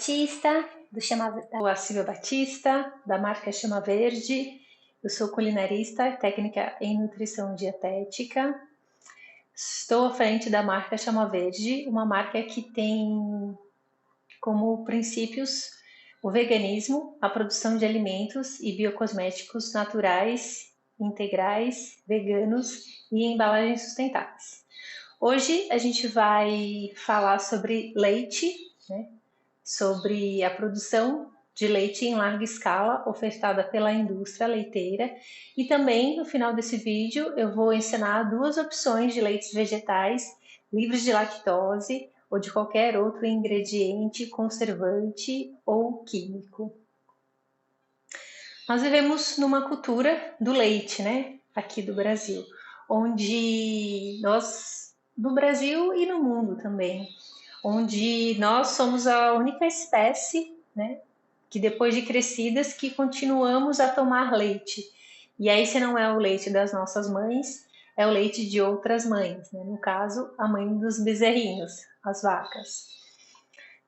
Batista, sou a Silvia Batista, da marca Chama Verde. Eu sou culinarista, técnica em nutrição dietética. Estou à frente da marca Chama Verde, uma marca que tem como princípios o veganismo, a produção de alimentos e biocosméticos naturais, integrais, veganos e embalagens sustentáveis. Hoje a gente vai falar sobre leite, né? Sobre a produção de leite em larga escala ofertada pela indústria leiteira, e também no final desse vídeo eu vou ensinar duas opções de leites vegetais livres de lactose ou de qualquer outro ingrediente conservante ou químico. Nós vivemos numa cultura do leite, né? Aqui do Brasil, onde no Brasil e no mundo também, onde nós somos a única espécie, né, que depois de crescidas, que continuamos a tomar leite. E aí, se não é o leite das nossas mães, é o leite de outras mães, né? No caso, a mãe dos bezerrinhos, as vacas.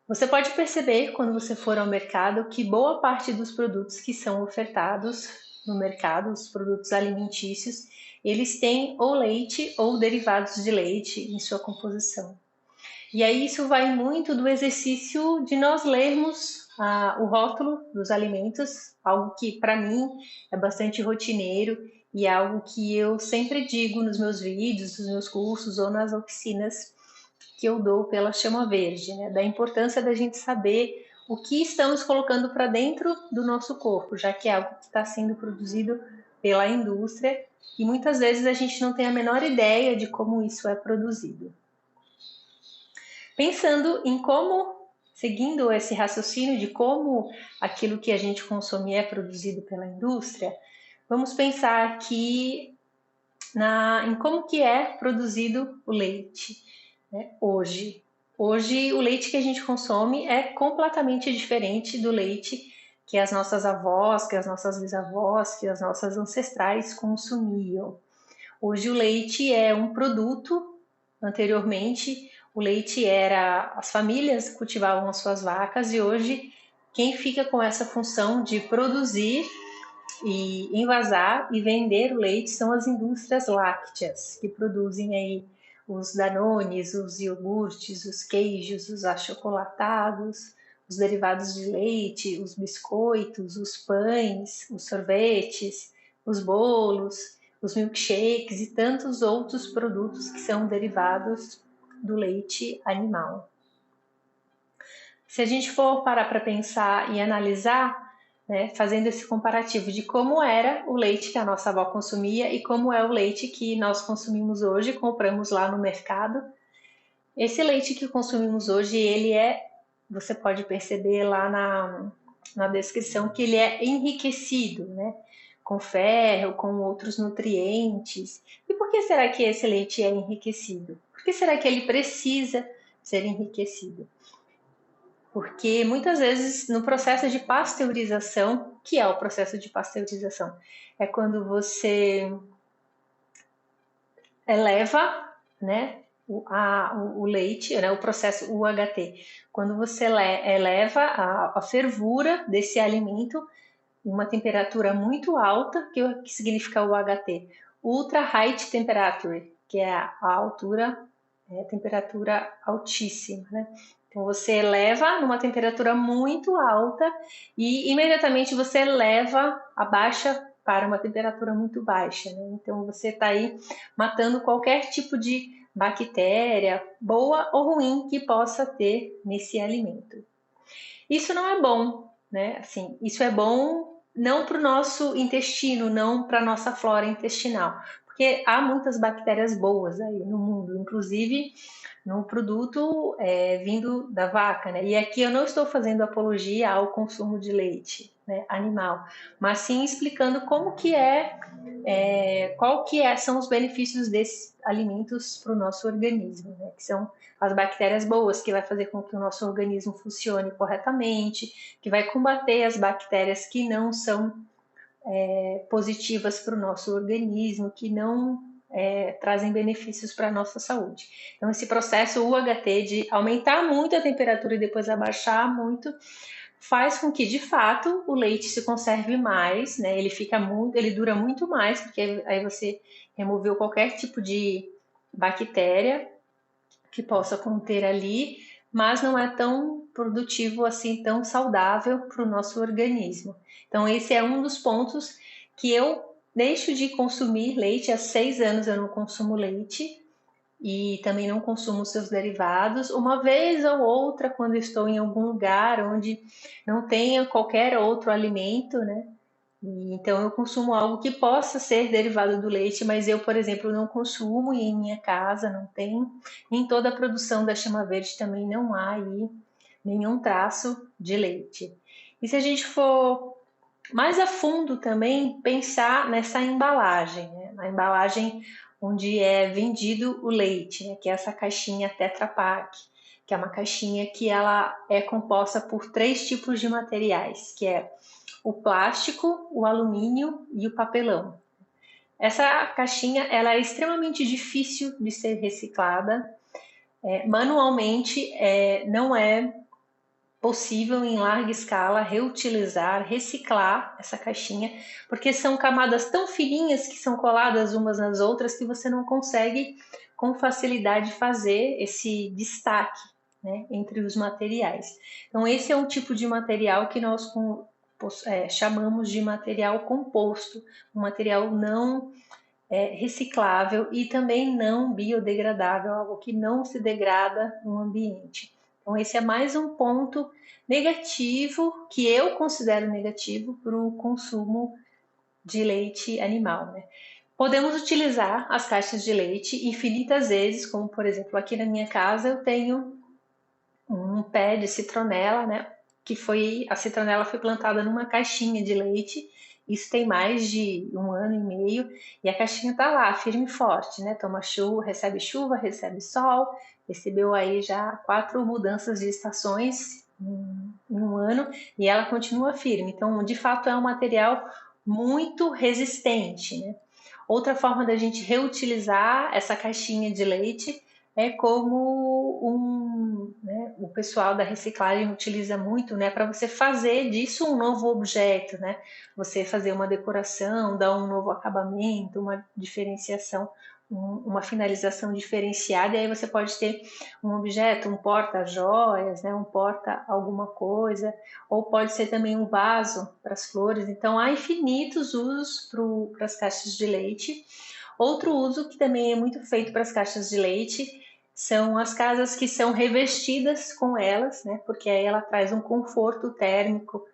Você pode perceber, quando você for ao mercado, que boa parte dos produtos que são ofertados no mercado, os produtos alimentícios, eles têm ou leite ou derivados de leite em sua composição. E aí isso vai muito do exercício de nós lermos o rótulo dos alimentos, algo que para mim é bastante rotineiro e é algo que eu sempre digo nos meus vídeos, nos meus cursos ou nas oficinas que eu dou pela Chama Verde, né? Da importância da gente saber o que estamos colocando para dentro do nosso corpo, já que é algo que está sendo produzido pela indústria e muitas vezes a gente não tem a menor ideia de como isso é produzido. Pensando em como, seguindo esse raciocínio de como aquilo que a gente consome é produzido pela indústria, vamos pensar aqui em como que é produzido o leite, né, hoje. Hoje, o leite que a gente consome é completamente diferente do leite que as nossas avós, que as nossas bisavós, que as nossas ancestrais consumiam. Hoje o leite é um produto. Anteriormente, o leite era... as famílias cultivavam as suas vacas e hoje quem fica com essa função de produzir e envasar e vender o leite são as indústrias lácteas, que produzem aí os danones, os iogurtes, os queijos, os achocolatados, os derivados de leite, os biscoitos, os pães, os sorvetes, os bolos, os milkshakes e tantos outros produtos que são derivados do leite animal. Se a gente for parar para pensar e analisar, né, fazendo esse comparativo de como era o leite que a nossa avó consumia e como é o leite que nós consumimos hoje, compramos lá no mercado. Esse leite que consumimos hoje, você pode perceber lá na descrição que ele é enriquecido, né, com ferro, com outros nutrientes. E por que será que esse leite é enriquecido? Por que será que ele precisa ser enriquecido? Porque muitas vezes no processo de pasteurização, que é o processo de pasteurização? É quando você eleva, né, o leite, né, o processo UHT. Quando você eleva a fervura desse alimento em uma temperatura muito alta, que significa o UHT? Ultra High Temperature, que é a altura, temperatura altíssima, né? Então você eleva numa temperatura muito alta e imediatamente você eleva a baixa para uma temperatura muito baixa, né? Então você está aí matando qualquer tipo de bactéria, boa ou ruim, que possa ter nesse alimento. Isso não é bom, né? Assim, isso é bom não para o nosso intestino, não para a nossa flora intestinal, porque há muitas bactérias boas aí no mundo, inclusive no produto vindo da vaca, né? E aqui eu não estou fazendo apologia ao consumo de leite, né, animal, mas sim explicando como que são os benefícios desses alimentos para o nosso organismo, né? Que são as bactérias boas, que vai fazer com que o nosso organismo funcione corretamente, que vai combater as bactérias que não são positivas para o nosso organismo, que não trazem benefícios para a nossa saúde. Então, esse processo UHT de aumentar muito a temperatura e depois abaixar muito, faz com que, de fato, o leite se conserve mais, né? Ele dura muito mais, porque aí você removeu qualquer tipo de bactéria que possa conter ali, mas não é tão produtivo assim, tão saudável para o nosso organismo. Então, esse é um dos pontos que eu deixo de consumir leite. Há 6 anos eu não consumo leite e também não consumo seus derivados. Uma vez ou outra, quando estou em algum lugar onde não tenha qualquer outro alimento, né? Então eu consumo algo que possa ser derivado do leite, mas eu, por exemplo, não consumo e em minha casa não tem. Em toda a produção da chama verde também não há aí nenhum traço de leite. E se a gente for mais a fundo também, pensar nessa embalagem, né? Na embalagem onde é vendido o leite, né? Que é essa caixinha Tetra Pak, que é uma caixinha que ela é composta por 3 tipos de materiais, que é o plástico, o alumínio e o papelão. Essa caixinha ela é extremamente difícil de ser reciclada. Manualmente não é possível em larga escala reutilizar, reciclar essa caixinha, porque são camadas tão fininhas que são coladas umas nas outras que você não consegue com facilidade fazer esse destaque, né, entre os materiais. Então esse é um tipo de material que nós chamamos de material composto, um material não reciclável e também não biodegradável, algo que não se degrada no ambiente. Então, esse é mais um ponto negativo, que eu considero negativo, para o consumo de leite animal, né? Podemos utilizar as caixas de leite infinitas vezes, como por exemplo, aqui na minha casa eu tenho um pé de citronela, né? A citronela foi plantada numa caixinha de leite. Isso tem mais de 1 ano e meio e a caixinha tá lá, firme e forte, né? Toma chuva, recebe sol, recebeu aí já 4 mudanças de estações em 1 ano e ela continua firme. Então, de fato, é um material muito resistente, né? Outra forma da gente reutilizar essa caixinha de leite é como né, o pessoal da reciclagem utiliza muito, né, para você fazer disso um novo objeto, né? Você fazer uma decoração, dar um novo acabamento, uma diferenciação, uma finalização diferenciada, e aí você pode ter um objeto, um porta-joias, né, um porta alguma coisa, ou pode ser também um vaso para as flores. Então há infinitos usos para as caixas de leite. Outro uso que também é muito feito para as caixas de leite são as casas que são revestidas com elas, né? Porque aí ela traz um conforto térmico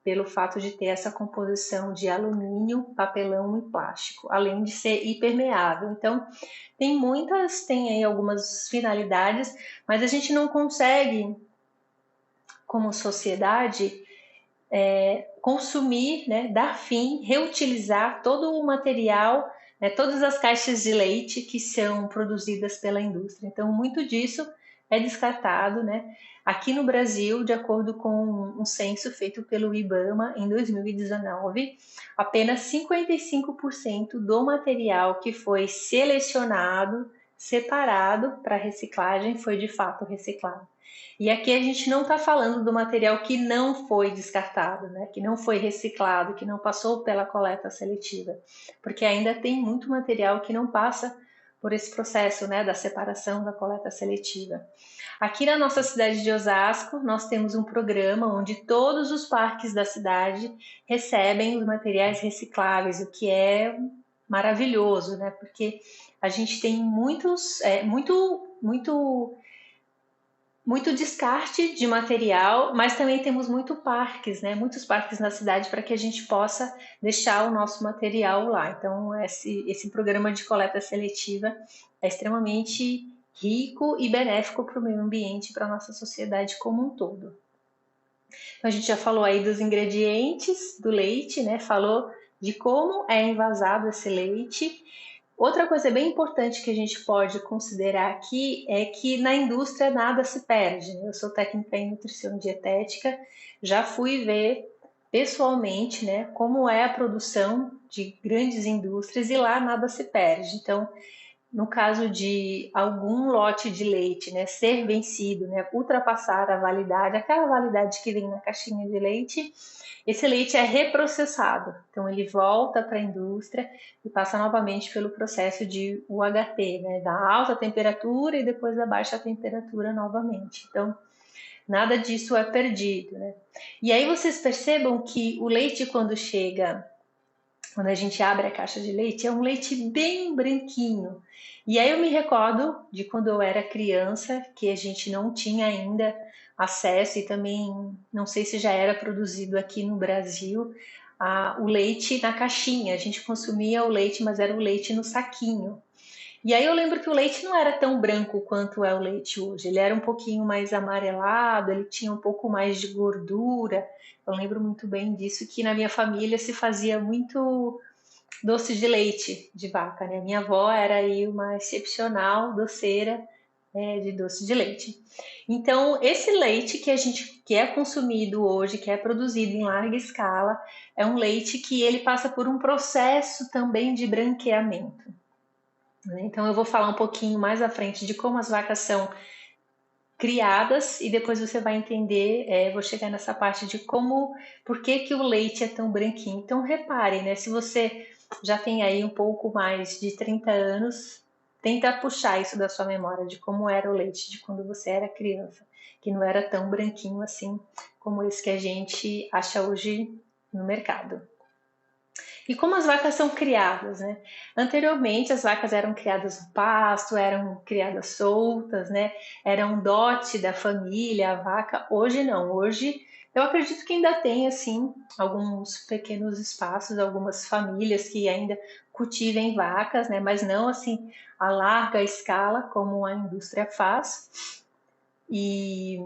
pelo fato de ter essa composição de alumínio, papelão e plástico, além de ser impermeável. Então, tem aí algumas finalidades, mas a gente não consegue, como sociedade, consumir, né, dar fim, reutilizar todo o material, né, todas as caixas de leite que são produzidas pela indústria. Então, muito disso é descartado, né? Aqui no Brasil, de acordo com um censo feito pelo IBAMA em 2019, apenas 55% do material que foi selecionado, separado para reciclagem, foi de fato reciclado. E aqui a gente não está falando do material que não foi descartado, né? Que não foi reciclado, que não passou pela coleta seletiva, porque ainda tem muito material que não passa por esse processo, né, da separação da coleta seletiva. Aqui na nossa cidade de Osasco, nós temos um programa onde todos os parques da cidade recebem os materiais recicláveis, o que é maravilhoso, né? Porque a gente tem muito descarte de material, mas também temos muitos parques na cidade para que a gente possa deixar o nosso material lá. Então, esse programa de coleta seletiva é extremamente rico e benéfico para o meio ambiente e para a nossa sociedade como um todo. Então, a gente já falou aí dos ingredientes do leite, né? Falou de como é envasado esse leite. Outra coisa bem importante que a gente pode considerar aqui é que na indústria nada se perde. Eu sou técnica em nutrição dietética, já fui ver pessoalmente, né, como é a produção de grandes indústrias e lá nada se perde. Então, no caso de algum lote de leite, né, ser vencido, né, ultrapassar a validade, aquela validade que vem na caixinha de leite, esse leite é reprocessado. Então ele volta para a indústria e passa novamente pelo processo de UHT, né, da alta temperatura e depois da baixa temperatura novamente. Então nada disso é perdido, né? E aí vocês percebam que o leite quando chega, quando a gente abre a caixa de leite, é um leite bem branquinho. E aí eu me recordo de quando eu era criança, que a gente não tinha ainda acesso e também não sei se já era produzido aqui no Brasil, o leite na caixinha. A gente consumia o leite, mas era o leite no saquinho. E aí eu lembro que o leite não era tão branco quanto é o leite hoje. Ele era um pouquinho mais amarelado, ele tinha um pouco mais de gordura. Eu lembro muito bem disso, que na minha família se fazia muito doce de leite de vaca, né? Minha avó era aí uma excepcional doceira de doce de leite. Então, esse leite que é consumido hoje, que é produzido em larga escala, é um leite que ele passa por um processo também de branqueamento. Então eu vou falar um pouquinho mais à frente de como as vacas são criadas e depois você vai entender, vou chegar nessa parte de por que o leite é tão branquinho. Então repare, né, se você já tem aí um pouco mais de 30 anos, tenta puxar isso da sua memória de como era o leite de quando você era criança, que não era tão branquinho assim como esse que a gente acha hoje no mercado. E como as vacas são criadas, né? Anteriormente as vacas eram criadas no pasto, eram criadas soltas, né? Era um dote da família, a vaca. Hoje não, hoje eu acredito que ainda tem assim alguns pequenos espaços, algumas famílias que ainda cultivem vacas, né? Mas não assim a larga escala como a indústria faz. E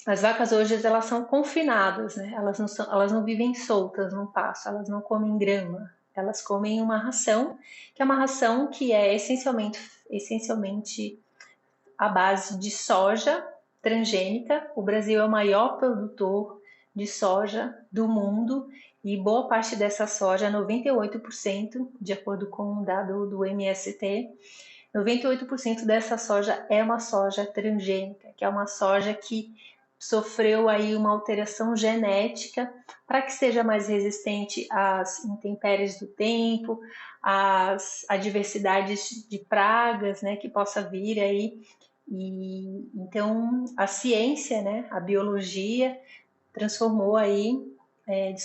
as vacas hoje elas são confinadas, né? Elas não vivem soltas no pasto, elas não comem grama, elas comem uma ração, que é uma ração que é essencialmente à base de soja transgênica. O Brasil é o maior produtor de soja do mundo e boa parte dessa soja, 98%, de acordo com um dado do MST, 98% dessa soja é uma soja transgênica, que é uma soja que sofreu aí uma alteração genética para que seja mais resistente às intempéries do tempo, às adversidades de pragas, né, que possa vir aí. E então a ciência, né, a biologia transformou aí,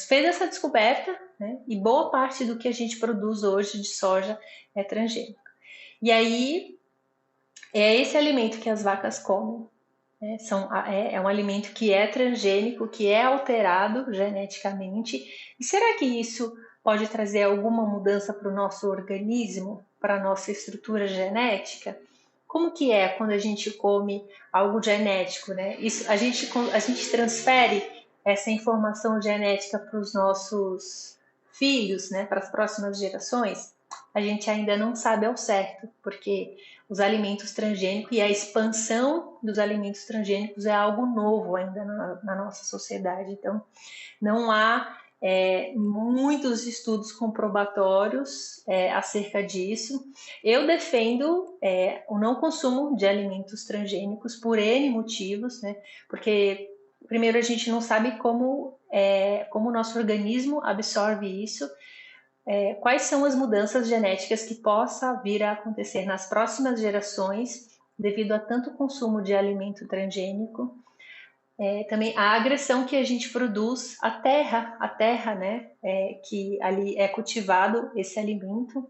fez essa descoberta, né, e boa parte do que a gente produz hoje de soja é transgênico. E aí é esse alimento que as vacas comem. Né? É um alimento que é transgênico, que é alterado geneticamente. E será que isso pode trazer alguma mudança para o nosso organismo, para a nossa estrutura genética? Como que é quando a gente come algo genético, né? A gente transfere essa informação genética para os nossos filhos, né? Para as próximas gerações? A gente ainda não sabe ao certo, porque os alimentos transgênicos e a expansão dos alimentos transgênicos é algo novo ainda na nossa sociedade. Então, não há muitos estudos comprobatórios acerca disso. Eu defendo o não consumo de alimentos transgênicos por N motivos, né? Porque primeiro a gente não sabe como o nosso organismo absorve isso, quais são as mudanças genéticas que possa vir a acontecer nas próximas gerações devido a tanto consumo de alimento transgênico. Também a agressão que a gente produz à terra, né, que ali é cultivado esse alimento.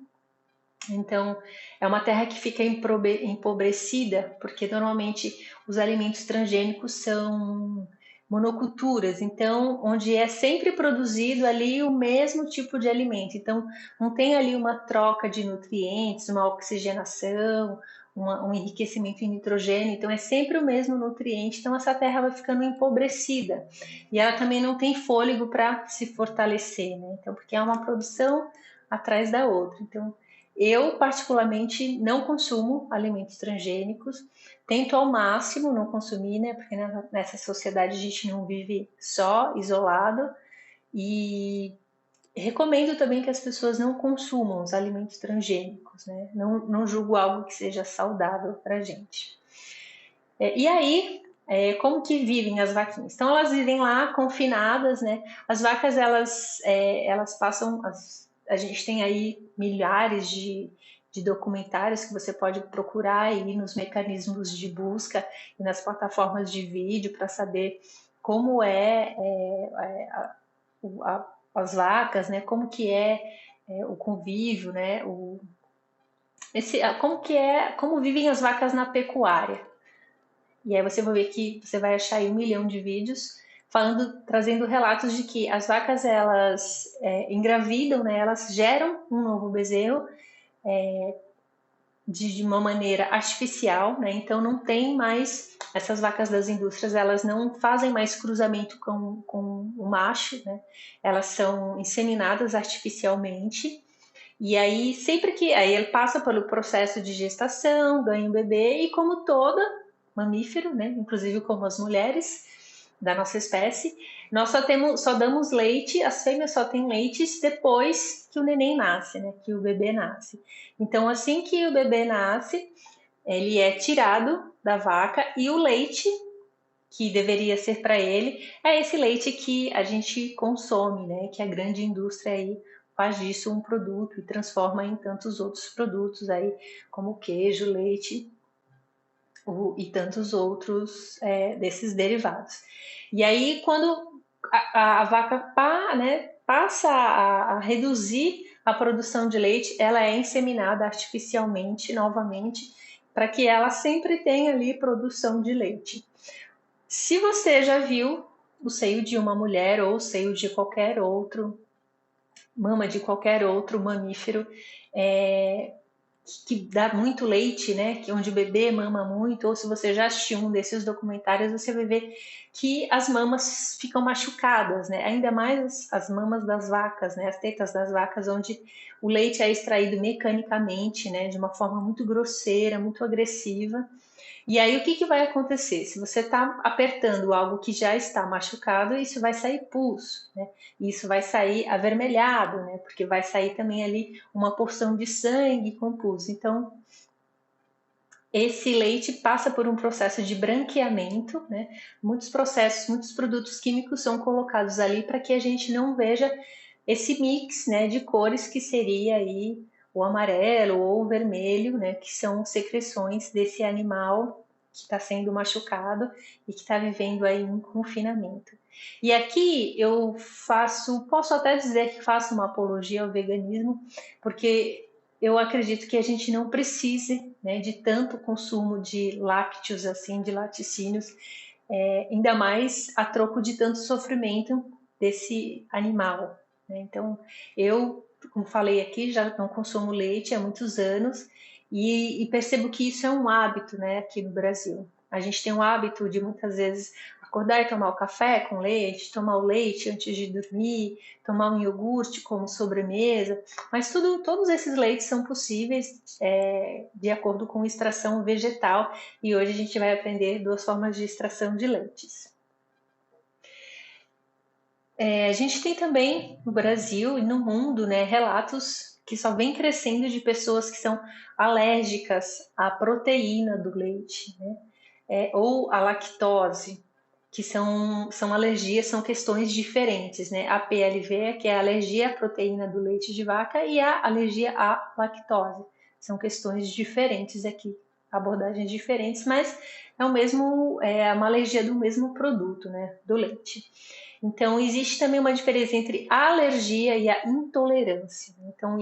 Então, é uma terra que fica empobrecida, porque normalmente os alimentos transgênicos são monoculturas, então, onde é sempre produzido ali o mesmo tipo de alimento. Então, não tem ali uma troca de nutrientes, uma oxigenação, um enriquecimento em nitrogênio, então é sempre o mesmo nutriente, então essa terra vai ficando empobrecida. E ela também não tem fôlego para se fortalecer, né? Então, porque é uma produção atrás da outra. Então, Eu, particularmente, não consumo alimentos transgênicos, tento ao máximo não consumir, né? Porque nessa sociedade a gente não vive só, isolado, e recomendo também que as pessoas não consumam os alimentos transgênicos, né? Não julgo algo que seja saudável para a gente. E aí, como que vivem as vaquinhas? Então, elas vivem lá confinadas, né? As vacas, elas passam... a gente tem aí milhares de documentários que você pode procurar aí nos mecanismos de busca e nas plataformas de vídeo para saber como as vacas, né? Como que o convívio, né? Como vivem as vacas na pecuária. E aí você vai ver que você vai achar aí 1 milhão de vídeos trazendo relatos de que as vacas, elas engravidam, né? Elas geram um novo bezerro de uma maneira artificial, né? Então não tem mais, essas vacas das indústrias, elas não fazem mais cruzamento com o macho, né? Elas são inseminadas artificialmente. E aí, aí ele passa pelo processo de gestação, ganha um bebê, e como toda mamífero, né, inclusive como as mulheres da nossa espécie, nós só damos leite, as fêmeas só têm leite depois que o neném nasce, né, que o bebê nasce. Então, assim que o bebê nasce, ele é tirado da vaca e o leite que deveria ser para ele é esse leite que a gente consome, né, que a grande indústria aí faz disso um produto e transforma em tantos outros produtos aí, como queijo, leite e tantos outros desses derivados. E aí, quando a vaca passa a reduzir a produção de leite, ela é inseminada artificialmente novamente, para que ela sempre tenha ali produção de leite. Se você já viu o seio de uma mulher ou o seio de qualquer outro, mama de qualquer outro mamífero, que dá muito leite, né? Onde o bebê mama muito, ou se você já assistiu um desses documentários, você vai ver que as mamas ficam machucadas, né? Ainda mais as mamas das vacas, né? As tetas das vacas, onde o leite é extraído mecanicamente, né? De uma forma muito grosseira, muito agressiva. E aí o que vai acontecer? Se você está apertando algo que já está machucado, isso vai sair pus, né? Isso vai sair avermelhado, né? Porque vai sair também ali uma porção de sangue com pus. Então, esse leite passa por um processo de branqueamento, né? Muitos produtos químicos são colocados ali para que a gente não veja esse mix, né, de cores que seria aí o amarelo ou o vermelho, né, que são secreções desse animal que está sendo machucado e que está vivendo aí em confinamento. E aqui posso até dizer que faço uma apologia ao veganismo, porque eu acredito que a gente não precise, né, de tanto consumo de lácteos, assim, de laticínios, ainda mais a troco de tanto sofrimento desse animal, né? Então, eu, como falei aqui, já não consumo leite há muitos anos e percebo que isso é um hábito, né, aqui no Brasil. A gente tem o hábito de muitas vezes acordar e tomar o café com leite, tomar o leite antes de dormir, tomar um iogurte como sobremesa, mas todos esses leites são possíveis de acordo com extração vegetal, e hoje a gente vai aprender 2 formas de extração de leites. A gente tem também no Brasil e no mundo, né, relatos que só vem crescendo de pessoas que são alérgicas à proteína do leite, né, ou à lactose, que são alergias, são questões diferentes, né? A PLV, que é a alergia à proteína do leite de vaca, e a alergia à lactose. São questões diferentes aqui, abordagens diferentes, mas é uma alergia do mesmo produto, né? Do leite. Então, existe também uma diferença entre a alergia e a intolerância. Então,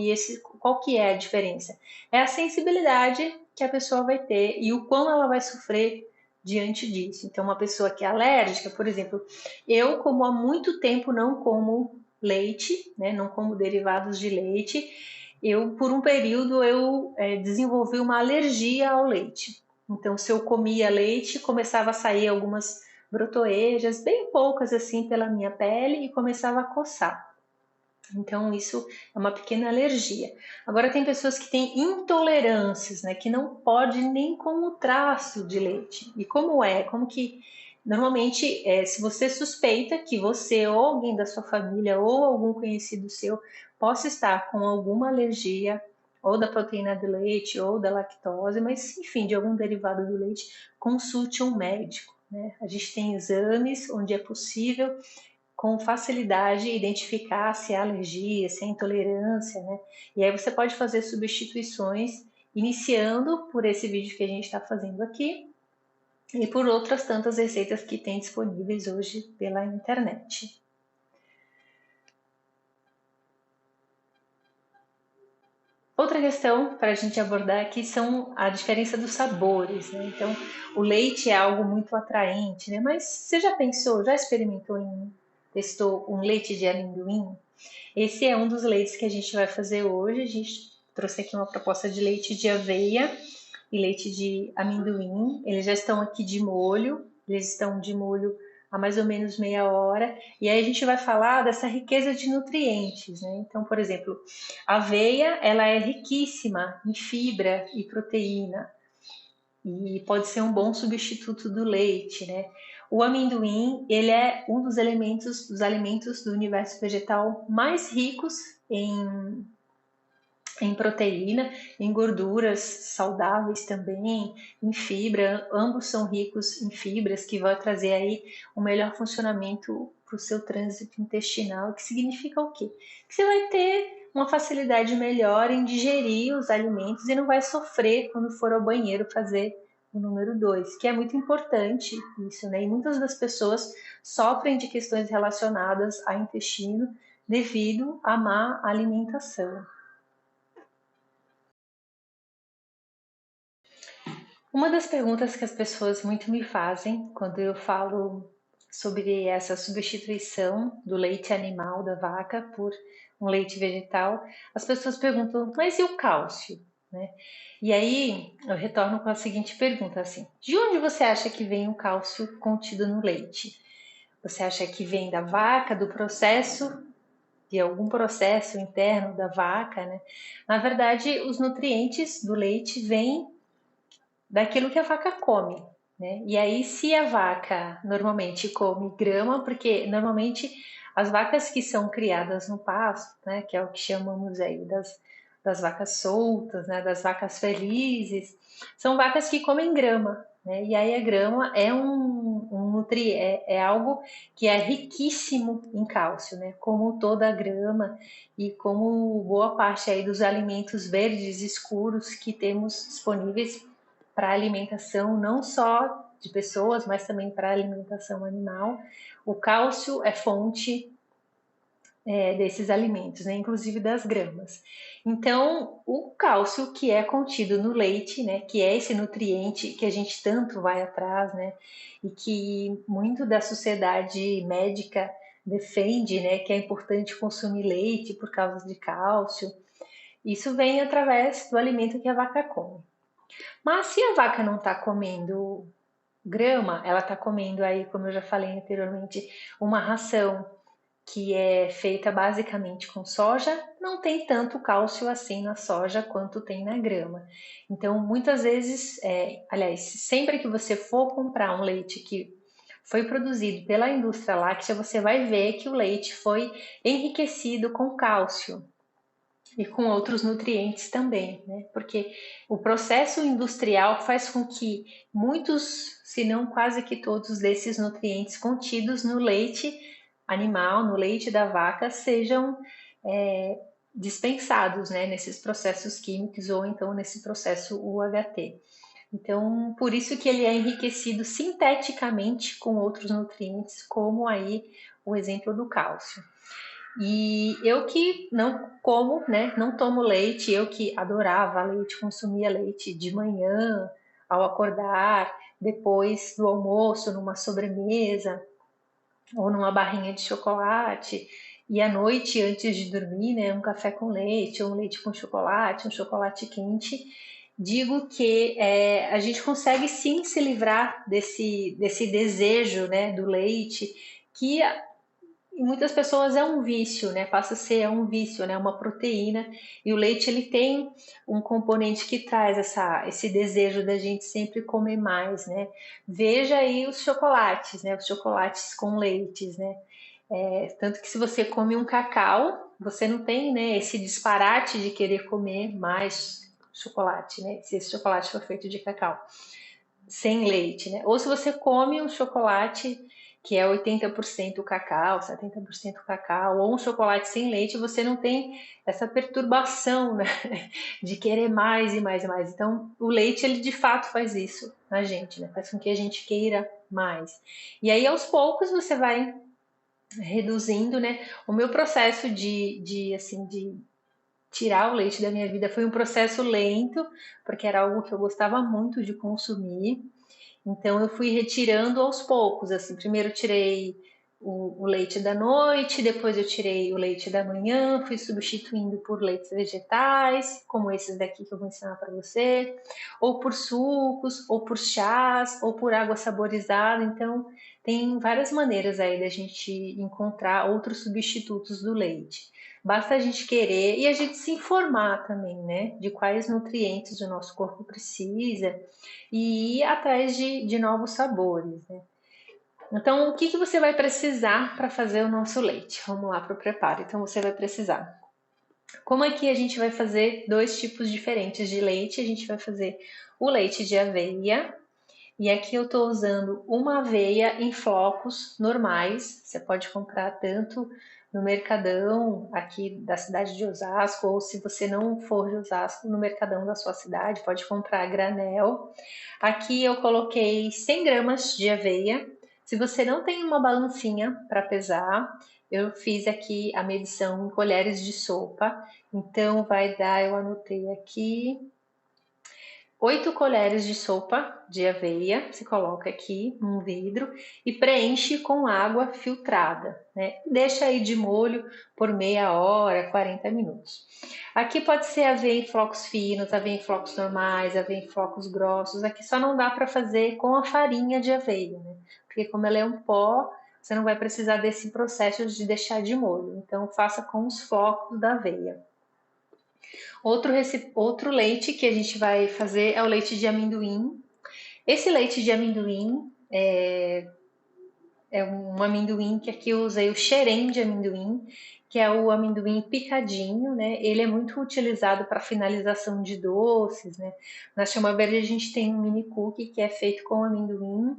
qual que é a diferença? É a sensibilidade que a pessoa vai ter e o quão ela vai sofrer diante disso. Então, uma pessoa que é alérgica, por exemplo, eu, como há muito tempo não como leite, né, não como derivados de leite, por um período, desenvolvi uma alergia ao leite. Então, se eu comia leite, começava a sair algumas brotoejas, bem poucas assim pela minha pele, e começava a coçar. Então, isso é uma pequena alergia. Agora, tem pessoas que têm intolerâncias, né? Que não pode nem com o traço de leite. E como é? Como que... Normalmente, se você suspeita que você ou alguém da sua família ou algum conhecido seu possa estar com alguma alergia ou da proteína do leite ou da lactose, mas enfim, de algum derivado do leite, consulte um médico, né? A gente tem exames onde é possível com facilidade identificar se é alergia, se é intolerância, né? E aí você pode fazer substituições, iniciando por esse vídeo que a gente está fazendo aqui e por outras tantas receitas que tem disponíveis hoje pela internet. Outra questão para a gente abordar aqui são a diferença dos sabores, né? Então, o leite é algo muito atraente, né? Mas você já pensou, já experimentou testou um leite de amendoim? Esse é um dos leites que a gente vai fazer hoje. A gente trouxe aqui uma proposta de leite de aveia e leite de amendoim. Eles já estão aqui de molho, eles estão de molho há mais ou menos meia hora. E aí a gente vai falar dessa riqueza de nutrientes, né? Então, por exemplo, a aveia, ela é riquíssima em fibra e proteína e pode ser um bom substituto do leite, né? O amendoim, ele é um dos alimentos do universo vegetal mais ricos em, em proteína, em gorduras saudáveis também, em fibra. Ambos são ricos em fibras que vão trazer aí um melhor funcionamento para o seu trânsito intestinal, que significa o quê? Que você vai ter uma facilidade melhor em digerir os alimentos e não vai sofrer quando for ao banheiro fazer o número 2, que é muito importante isso, né? E muitas das pessoas sofrem de questões relacionadas ao intestino devido à má alimentação. Uma das perguntas que as pessoas muito me fazem quando eu falo sobre essa substituição do leite animal da vaca por um leite vegetal, as pessoas perguntam, mas e o cálcio? Né? E aí eu retorno com a seguinte pergunta assim: de onde você acha que vem o cálcio contido no leite? Você acha que vem da vaca, do processo, de algum processo interno da vaca, né? Na verdade, os nutrientes do leite vêm daquilo que a vaca come, né? E aí, se a vaca normalmente come grama, porque normalmente as vacas que são criadas no pasto, né, que é o que chamamos aí das vacas soltas, né, das vacas felizes, são vacas que comem grama, né? E aí a grama é um nutriente, é algo que é riquíssimo em cálcio, né? Como toda a grama e como boa parte aí dos alimentos verdes escuros que temos disponíveis para alimentação não só de pessoas, mas também para alimentação animal. O cálcio é fonte desses alimentos, né? Inclusive das gramas. Então, o cálcio que é contido no leite, né? Que é esse nutriente que a gente tanto vai atrás, né? E que muito da sociedade médica defende, né? Que é importante consumir leite por causa de cálcio. Isso vem através do alimento que a vaca come. Mas se a vaca não está comendo grama, ela está comendo aí, como eu já falei anteriormente, uma ração que é feita basicamente com soja, não tem tanto cálcio assim na soja quanto tem na grama. Então, muitas vezes, aliás, sempre que você for comprar um leite que foi produzido pela indústria láctea, você vai ver que o leite foi enriquecido com cálcio e com outros nutrientes também, né? Porque o processo industrial faz com que muitos, se não quase que todos desses nutrientes contidos no leite animal, no leite da vaca, sejam dispensados, né? Nesses processos químicos ou então nesse processo UHT. Então, por isso que ele é enriquecido sinteticamente com outros nutrientes, como aí o exemplo do cálcio. E eu que não como, né, não tomo leite, eu que adorava leite, consumia leite de manhã, ao acordar, depois do almoço, numa sobremesa, ou numa barrinha de chocolate, e à noite, antes de dormir, né, um café com leite, ou um leite com chocolate, um chocolate quente. Digo que a gente consegue sim se livrar desse desejo, né, do leite, que e muitas pessoas é um vício, né? Passa a ser um vício, né? Uma proteína. E o leite ele tem um componente que traz esse desejo da gente sempre comer mais, né? Veja aí os chocolates, né? Os chocolates com leites, né? Tanto que se você come um cacau, você não tem, né, esse disparate de querer comer mais chocolate, né? Se esse chocolate for feito de cacau sem leite, né? Ou se você come um chocolate que é 80% cacau, 70% cacau, ou um chocolate sem leite, você não tem essa perturbação, né? De querer mais e mais e mais. Então, o leite, ele de fato faz isso na gente, né? Faz com que a gente queira mais. E aí, aos poucos, você vai reduzindo, né? O meu processo de tirar o leite da minha vida foi um processo lento, porque era algo que eu gostava muito de consumir. Então eu fui retirando aos poucos, assim, primeiro eu tirei o leite da noite, depois eu tirei o leite da manhã, fui substituindo por leites vegetais, como esses daqui que eu vou ensinar para você, ou por sucos, ou por chás, ou por água saborizada. Então tem várias maneiras aí da gente encontrar outros substitutos do leite. Basta a gente querer e a gente se informar também, né, de quais nutrientes o nosso corpo precisa e ir atrás de novos sabores, né? Então, o que você vai precisar para fazer o nosso leite? Vamos lá para o preparo. Então, você vai precisar. Como aqui a gente vai fazer dois tipos diferentes de leite, a gente vai fazer o leite de aveia. E aqui eu estou usando uma aveia em flocos normais. Você pode comprar tanto no Mercadão aqui da cidade de Osasco, ou se você não for de Osasco, no Mercadão da sua cidade, pode comprar a granel. Aqui eu coloquei 100 gramas de aveia. Se você não tem uma balancinha para pesar, eu fiz aqui a medição em colheres de sopa. Então vai dar, eu anotei aqui, 8 colheres de sopa de aveia, se coloca aqui num vidro e preenche com água filtrada, né? Deixa aí de molho por meia hora, 40 minutos. Aqui pode ser aveia em flocos finos, aveia em flocos normais, aveia em flocos grossos. Aqui só não dá para fazer com a farinha de aveia, né? Porque como ela é um pó, você não vai precisar desse processo de deixar de molho. Então faça com os flocos da aveia. Outro leite que a gente vai fazer é o leite de amendoim. Esse leite de amendoim é um amendoim que aqui eu usei o xerém de amendoim, que é o amendoim picadinho, né? Ele é muito utilizado para finalização de doces, né? Na Chama Verde a gente tem um mini cookie que é feito com amendoim,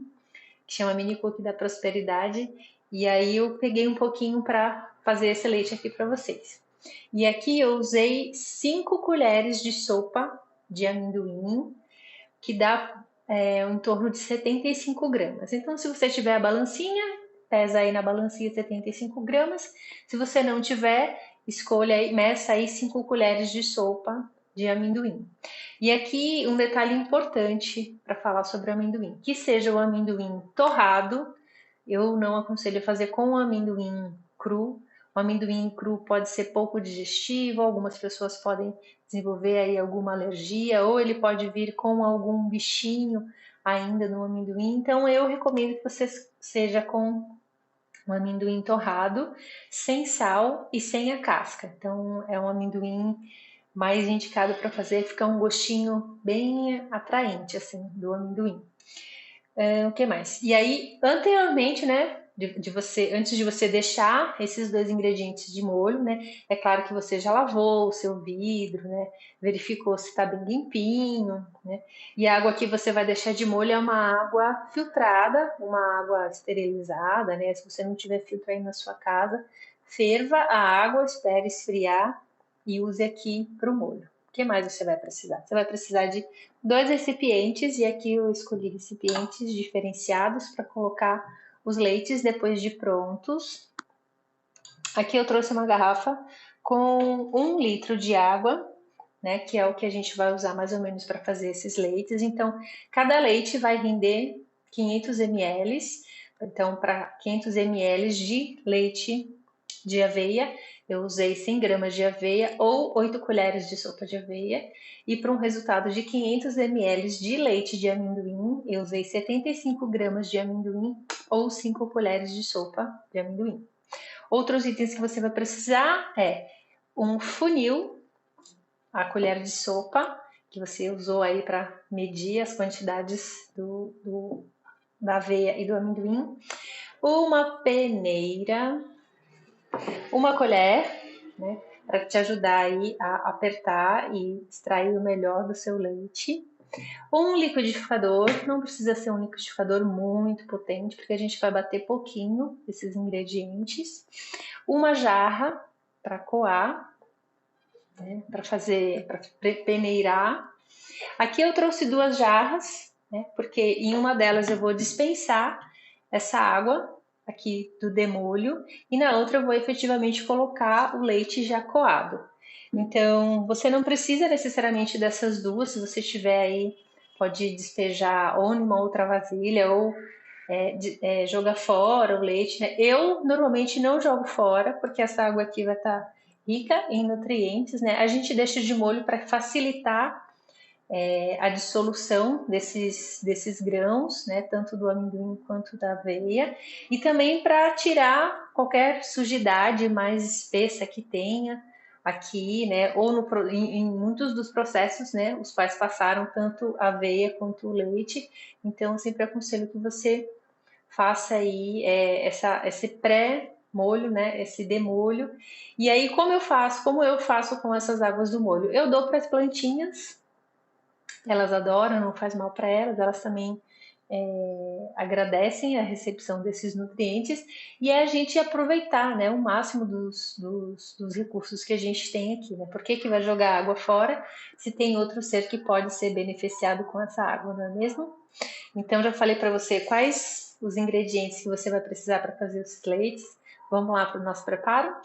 que chama mini cookie da prosperidade. E aí eu peguei um pouquinho para fazer esse leite aqui para vocês. E aqui eu usei 5 colheres de sopa de amendoim, que dá em torno de 75 gramas. Então, se você tiver a balancinha, pesa aí na balancinha 75 gramas. Se você não tiver, escolha aí, meça aí 5 colheres de sopa de amendoim. E aqui um detalhe importante para falar sobre o amendoim, que seja o amendoim torrado. Eu não aconselho fazer com o amendoim cru. O amendoim cru pode ser pouco digestivo, algumas pessoas podem desenvolver aí alguma alergia, ou ele pode vir com algum bichinho ainda no amendoim. Então eu recomendo que você seja com um amendoim torrado, sem sal e sem a casca. Então é um amendoim mais indicado para fazer, ficar um gostinho bem atraente assim do amendoim. O que mais? E aí, anteriormente, né, antes de você deixar esses dois ingredientes de molho, né, é claro que você já lavou o seu vidro, né, verificou se está bem limpinho, né, e a água que você vai deixar de molho é uma água filtrada, uma água esterilizada, né, se você não tiver filtro aí na sua casa, ferva a água, espere esfriar e use aqui para o molho. O que mais você vai precisar? Você vai precisar de 2 recipientes, e aqui eu escolhi recipientes diferenciados para colocar os leites depois de prontos. Aqui eu trouxe uma garrafa com 1 litro de água, né, que é o que a gente vai usar mais ou menos para fazer esses leites. Então, cada leite vai render 500 ml. Então, para 500 ml de leite de aveia, eu usei 100 gramas de aveia ou 8 colheres de sopa de aveia. E para um resultado de 500 ml de leite de amendoim, eu usei 75 gramas de amendoim ou 5 colheres de sopa de amendoim. Outros itens que você vai precisar é um funil, a colher de sopa, que você usou aí para medir as quantidades da aveia e do amendoim, uma peneira, uma colher, né, para te ajudar aí a apertar e extrair o melhor do seu leite. Um liquidificador, não precisa ser um liquidificador muito potente, porque a gente vai bater pouquinho esses ingredientes. Uma jarra para coar, né, para peneirar. Aqui eu trouxe 2 jarras, né, porque em uma delas eu vou dispensar essa água aqui do demolho e na outra eu vou efetivamente colocar o leite já coado. Então, você não precisa necessariamente dessas duas, se você tiver aí, pode despejar ou numa outra vasilha ou jogar fora o leite, né? Eu normalmente não jogo fora, porque essa água aqui vai estar rica em nutrientes, né? A gente deixa de molho para facilitar a dissolução desses grãos, né, tanto do amendoim quanto da aveia, e também para tirar qualquer sujidade mais espessa que tenha aqui, né, ou em muitos dos processos, né, os pais passaram tanto a aveia quanto o leite, então eu sempre aconselho que você faça aí esse pré-molho, né, esse demolho. E aí como eu faço com essas águas do molho? Eu dou para as plantinhas, elas adoram, não faz mal para elas também agradecem a recepção desses nutrientes e é a gente aproveitar, né, o máximo dos recursos que a gente tem aqui, né? Por que vai jogar água fora se tem outro ser que pode ser beneficiado com essa água, não é mesmo? Então já falei para você quais os ingredientes que você vai precisar para fazer os leites. Vamos lá para o nosso preparo?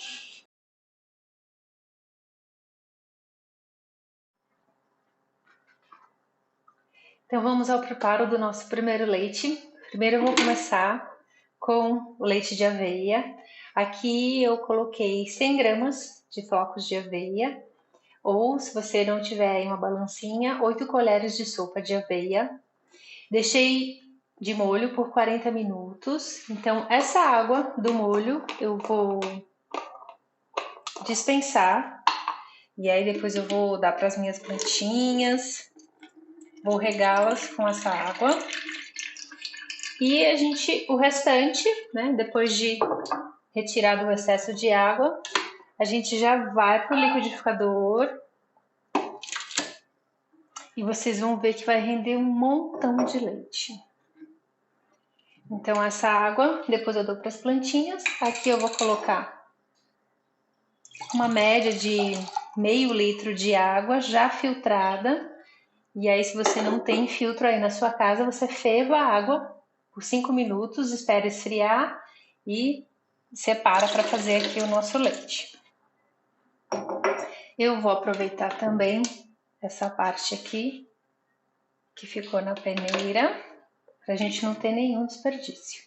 Então vamos ao preparo do nosso primeiro leite. Primeiro eu vou começar com o leite de aveia. Aqui eu coloquei 100 gramas de flocos de aveia, ou se você não tiver aí uma balancinha, 8 colheres de sopa de aveia. Deixei de molho por 40 minutos. Então essa água do molho eu vou dispensar e aí depois eu vou dar para as minhas plantinhas, vou regá-las com essa água. E o restante, né, depois de retirado o excesso de água, a gente já vai para o liquidificador e vocês vão ver que vai render um montão de leite. Então essa água, depois eu dou para as plantinhas. Aqui eu vou colocar uma média de meio litro de água já filtrada. E aí, se você não tem filtro aí na sua casa, você ferva a água por 5 minutos, espera esfriar e separa para fazer aqui o nosso leite. Eu vou aproveitar também essa parte aqui que ficou na peneira, para a gente não ter nenhum desperdício.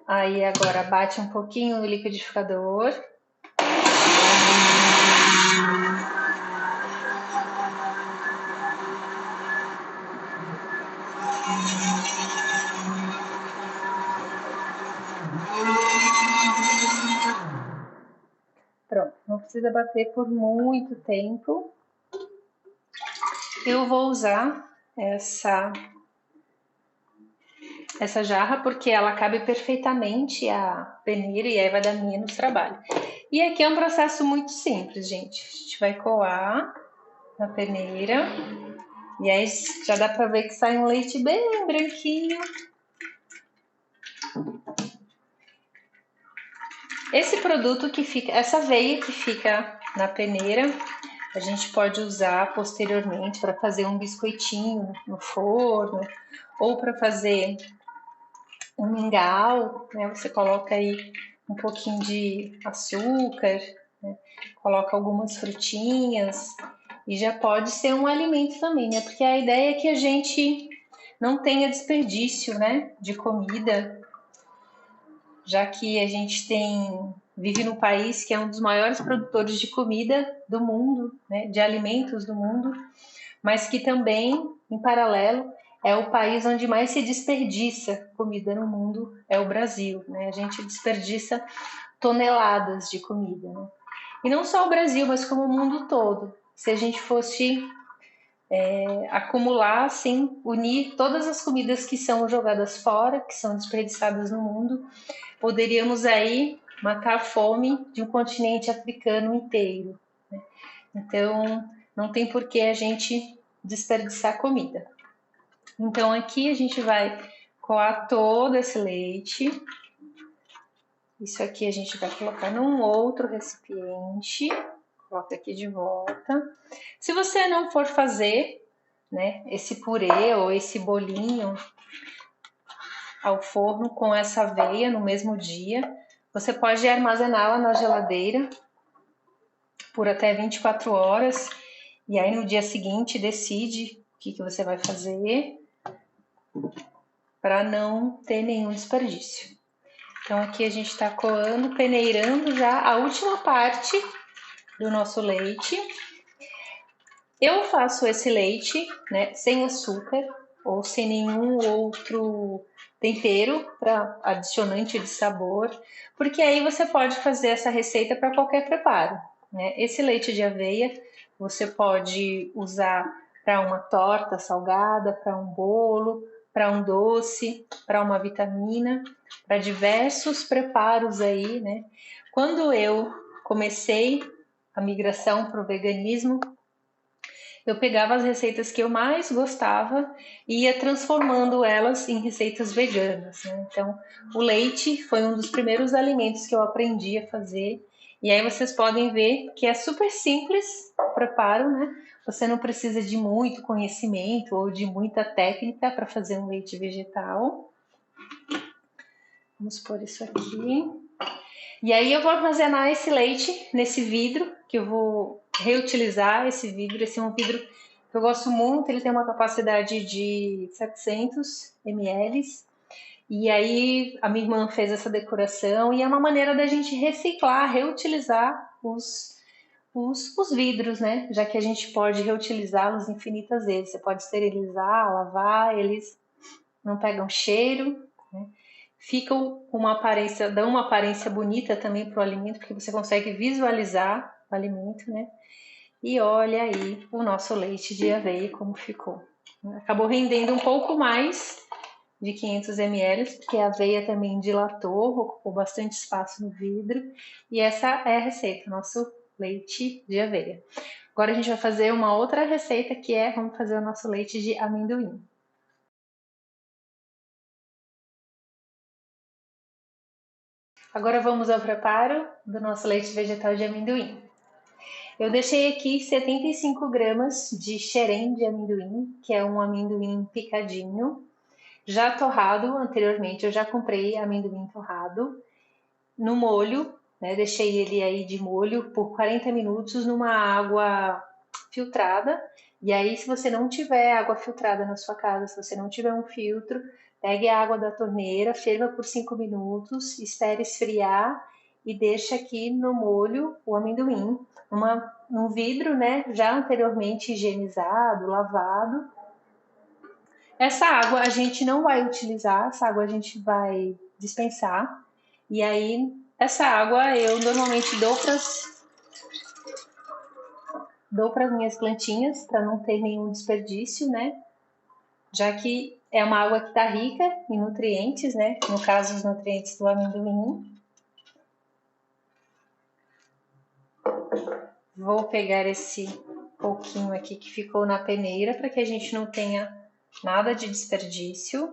Aí agora bate um pouquinho no liquidificador. Pronto, não precisa bater por muito tempo. Eu vou usar essa jarra porque ela cabe perfeitamente a peneira e aí vai dar menos trabalho. E aqui é um processo muito simples, gente. A gente vai coar na peneira e aí já dá para ver que sai um leite bem branquinho. Esse produto que fica, essa aveia que fica na peneira, a gente pode usar posteriormente para fazer um biscoitinho no forno ou para fazer um mingau, né? Você coloca aí um pouquinho de açúcar, né? Coloca algumas frutinhas e já pode ser um alimento também, né? Porque a ideia é que a gente não tenha desperdício, né, de comida, já que a gente vive num país que é um dos maiores produtores de comida do mundo, né, de alimentos do mundo, mas que também, em paralelo, é o país onde mais se desperdiça comida no mundo, é o Brasil, né? A gente desperdiça toneladas de comida, né? E não só o Brasil, mas como o mundo todo. Se a gente fosse acumular, assim, unir todas as comidas que são jogadas fora, que são desperdiçadas no mundo, poderíamos aí matar a fome de um continente africano inteiro. Né? Então, não tem por que a gente desperdiçar comida. Então, aqui a gente vai coar todo esse leite. Isso aqui a gente vai colocar num outro recipiente. Coloca aqui de volta. Se você não for fazer, né, esse purê ou esse bolinho ao forno com essa aveia no mesmo dia, você pode armazená-la na geladeira por até 24 horas e aí no dia seguinte decide o que você vai fazer para não ter nenhum desperdício. Então aqui a gente está coando, peneirando já a última parte do nosso leite. Eu faço esse leite, né, sem açúcar ou sem nenhum outro tempero para adicionante de sabor, porque aí você pode fazer essa receita para qualquer preparo, né? Esse leite de aveia você pode usar para uma torta salgada, para um bolo, para um doce, para uma vitamina, para diversos preparos aí, né? Quando eu comecei a migração para o veganismo, eu pegava as receitas que eu mais gostava e ia transformando elas em receitas veganas, né? Então, o leite foi um dos primeiros alimentos que eu aprendi a fazer. E aí vocês podem ver que é super simples o preparo, né? Você não precisa de muito conhecimento ou de muita técnica para fazer um leite vegetal. Vamos pôr isso aqui. E aí eu vou armazenar esse leite nesse vidro, que eu vou reutilizar esse vidro. Esse é um vidro que eu gosto muito, ele tem uma capacidade de 700 ml. E aí a minha irmã fez essa decoração e é uma maneira da gente reciclar, reutilizar os vidros, né? Já que a gente pode reutilizá-los infinitas vezes. Você pode esterilizar, lavar, eles não pegam cheiro, né? Ficam com uma aparência, dão uma aparência bonita também para o alimento, porque você consegue visualizar o alimento, né? E olha aí o nosso leite de aveia como ficou. Acabou rendendo um pouco mais de 500 ml, porque a aveia também dilatou, ocupou bastante espaço no vidro. E essa é a receita, nosso leite de aveia. Agora a gente vai fazer uma outra receita que é, vamos fazer o nosso leite de amendoim. Agora vamos ao preparo do nosso leite vegetal de amendoim. Eu deixei aqui 75 gramas de xerém de amendoim, que é um amendoim picadinho, já torrado anteriormente. Eu já comprei amendoim torrado no molho, né? Deixei ele aí de molho por 40 minutos numa água filtrada. E aí, se você não tiver água filtrada na sua casa, se você não tiver um filtro, pegue a água da torneira, ferva por 5 minutos, espere esfriar e deixa aqui no molho o amendoim, num vidro, né, já anteriormente higienizado, lavado. Essa água a gente não vai utilizar, essa água a gente vai dispensar. E aí, essa água eu normalmente dou para as minhas plantinhas, para não ter nenhum desperdício, né? Já que é uma água que está rica em nutrientes, né? No caso, os nutrientes do amendoim. Vou pegar esse pouquinho aqui que ficou na peneira para que a gente não tenha nada de desperdício.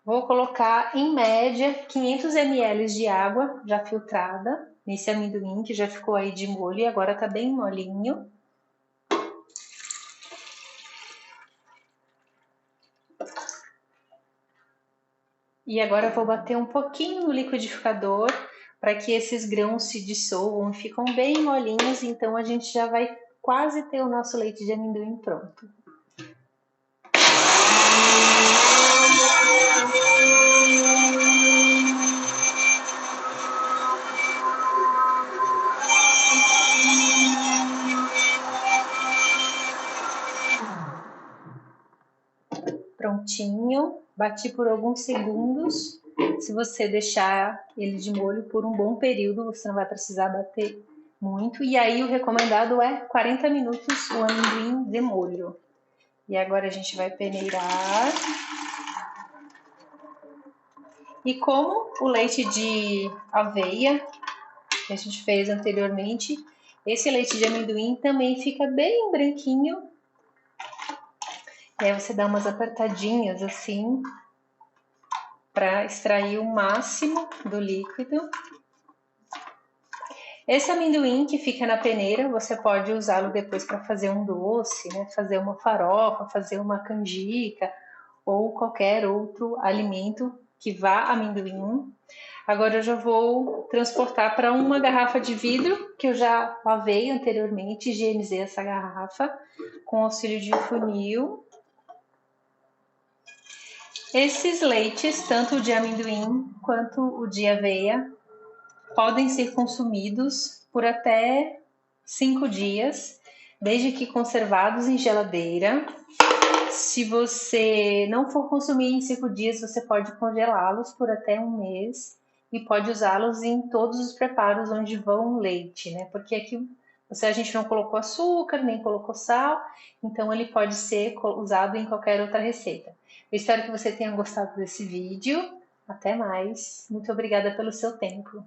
Vou colocar em média 500 ml de água já filtrada nesse amendoim que já ficou aí de molho e agora tá bem molinho. E agora eu vou bater um pouquinho no liquidificador para que esses grãos se dissolvam e ficam bem molinhos, então a gente já vai quase ter o nosso leite de amendoim pronto. Bati por alguns segundos. Se você deixar ele de molho por um bom período, você não vai precisar bater muito. E aí o recomendado é 40 minutos o amendoim de molho. E agora a gente vai peneirar. E como o leite de aveia que a gente fez anteriormente, esse leite de amendoim também fica bem branquinho. E aí você dá umas apertadinhas assim para extrair o máximo do líquido. Esse amendoim que fica na peneira, você pode usá-lo depois para fazer um doce, né? Fazer uma farofa, fazer uma canjica ou qualquer outro alimento que vá amendoim. Agora eu já vou transportar para uma garrafa de vidro que eu já lavei anteriormente, higienizei essa garrafa com auxílio de funil. Esses leites, tanto o de amendoim quanto o de aveia, podem ser consumidos por até 5 dias, desde que conservados em geladeira. Se você não for consumir em 5 dias, você pode congelá-los por até um mês e pode usá-los em todos os preparos onde vão leite, né? Porque aqui a gente não colocou açúcar, nem colocou sal, então ele pode ser usado em qualquer outra receita. Eu espero que você tenha gostado desse vídeo. Até mais. Muito obrigada pelo seu tempo.